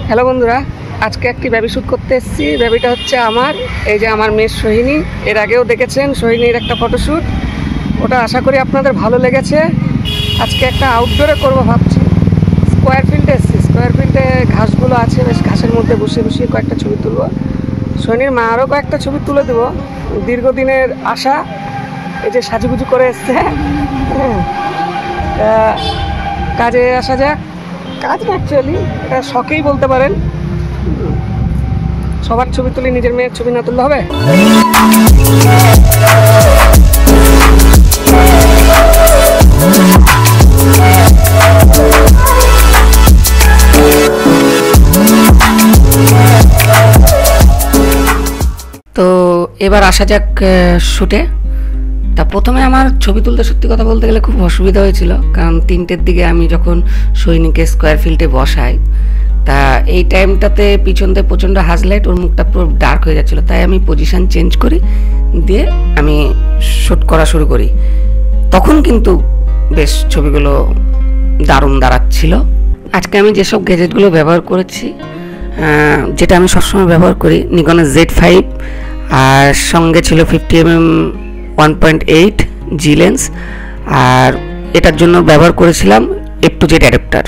Hello বন্ধুরা, আজকে একটি বেবি শ্যুট করতে এসেছি। বেবিটা হচ্ছে আমার, এই যে আমার মেয়ে সোহিনী। এর আগেও দেখেছেন সোহিনীর একটা ফটোশ্যুট, ওটা আশা করি আপনাদের ভালো লেগেছে। আজকে একটা আউটডোরে করবো ভাবছি। স্কোয়ার ফিল্ডে এসেছি, স্কোয়ার ফিল্ডে ঘাসগুলো আছে, বেশ ঘাসের মধ্যে বসে বসে কয়েকটা ছবি তুলবো। সোহিনীর মা আরও কয়েকটা ছবি তুলে দেবো। দীর্ঘদিনের আশা, এই যে সাজুগুজু করে এসছে। কাজে আসা যাক। কাজ না, অ্যাকচুয়ালি এটা শখেই বলতে পারেন। সবার ছবি তুলি, নিজের মেয়ের ছবি না তুললে হবে? তো এবার আসা যাক শুটে। তা প্রথমে আমার ছবি তুলতে সত্যি কথা বলতে গেলে খুব অসুবিধা হয়েছিল, কারণ 3টের দিকে আমি যখন সৈনিকে স্কোয়ার ফিল্ডে বসাই, তা এই টাইমটাতে পিছন দিয়ে প্রচণ্ড হাজলাইট, ওর মুখটা পুরো ডার্ক হয়ে যাচ্ছিলো। তাই আমি পজিশান চেঞ্জ করি, দিয়ে আমি শ্যুট করা শুরু করি। তখন কিন্তু বেশ ছবিগুলো দারুণ দাঁড়াচ্ছিল। আজকে আমি যেসব গ্যাজেটগুলো ব্যবহার করেছি, যেটা আমি সবসময় ব্যবহার করি, নিকনের Z5, আর সঙ্গে ছিল 50mm 1.8 জি লেন্স, আর এটার জন্য ব্যবহার করেছিলাম f2z অ্যাডাপ্টার।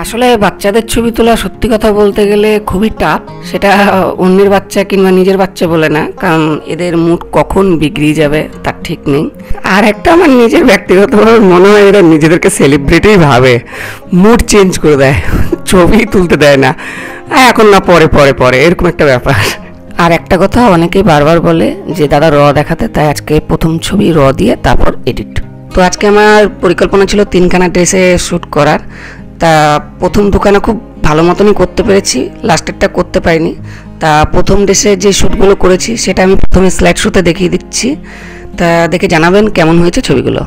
আসলে বাচ্চাদের ছবি তোলা সত্যি কথা বলতে গেলে খুবই টাফ। সেটা অন্যের বাচ্চা কিংবা নিজের বাচ্চা বলে না, কারণ এদের মুড কখন বিগড়িয়ে যাবে তার ঠিক নেই। আর একটা আমার নিজের ব্যক্তিগতভাবে মনে হয় এরা নিজেদেরকে সেলিব্রিটি ভাবে, মুড চেঞ্জ করে দেয়, ছবি তুলতে দেয় না, এখন না পরে পরে পরে, এরকম একটা ব্যাপার। আর একটা কথা অনেকেই বারবার বলে যে দাদা র দেখাতে, তাই আজকে প্রথম ছবি র দিয়ে তারপর এডিট। তো আজকে আমার পরিকল্পনা ছিল 3খানা ড্রেসে শ্যুট করার। তা প্রথম দুখানা খুব ভালো মতনই করতে পেরেছি, লাস্টেরটা করতে পারিনি। তা প্রথম ড্রেসে যে শ্যুটগুলো করেছি সেটা আমি প্রথমে স্লাইড শোতে দেখিয়ে দিচ্ছি। তা দেখে জানাবেন কেমন হয়েছে ছবিগুলো।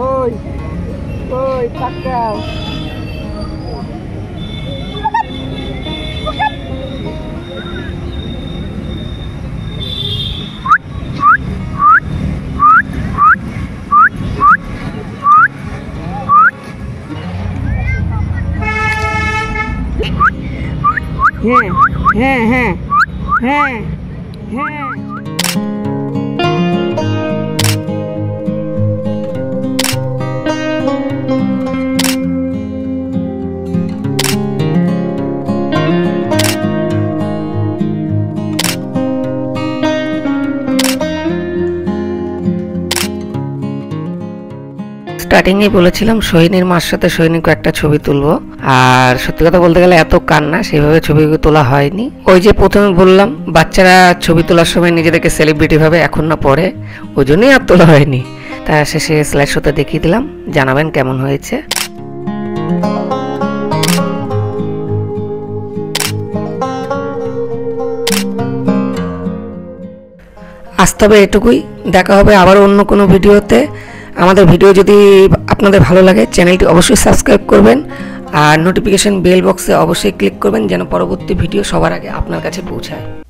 Oi, oi, Cacau. হ্যাঁ। স্টার্টিংয়ে বলেছিলাম সোহিনীর মার সাথে সোহিনীকে একটা ছবি তুলবো, আর সত্যি কথা বলতে গেলে এত কান্না, সেভাবে ছবি তোলা হয়নি। ওই যে প্রথমে বললাম বাচ্চারা ছবি তোলার সময় নিজেদেরকে সেলিব্রিটি ভাবে, এখন না পরে, ওই জন্যই আর তোলা হয়নি। তা শেষে স্লাইড শোতে দেখিয়ে দিলাম, জানাবেন কেমন হয়েছে। আজ তবে এটুকুই, দেখা হবে আবার অন্য কোনো ভিডিওতে। আমাদের ভিডিও যদি আপনাদের ভালো লাগে, চ্যানেলটি অবশ্যই সাবস্ক্রাইব করবেন, আর নোটিফিকেশন বেল বক্সে অবশ্যই ক্লিক করবেন, যেন পরবর্তী ভিডিও সবার আগে আপনার কাছে পৌঁছায়।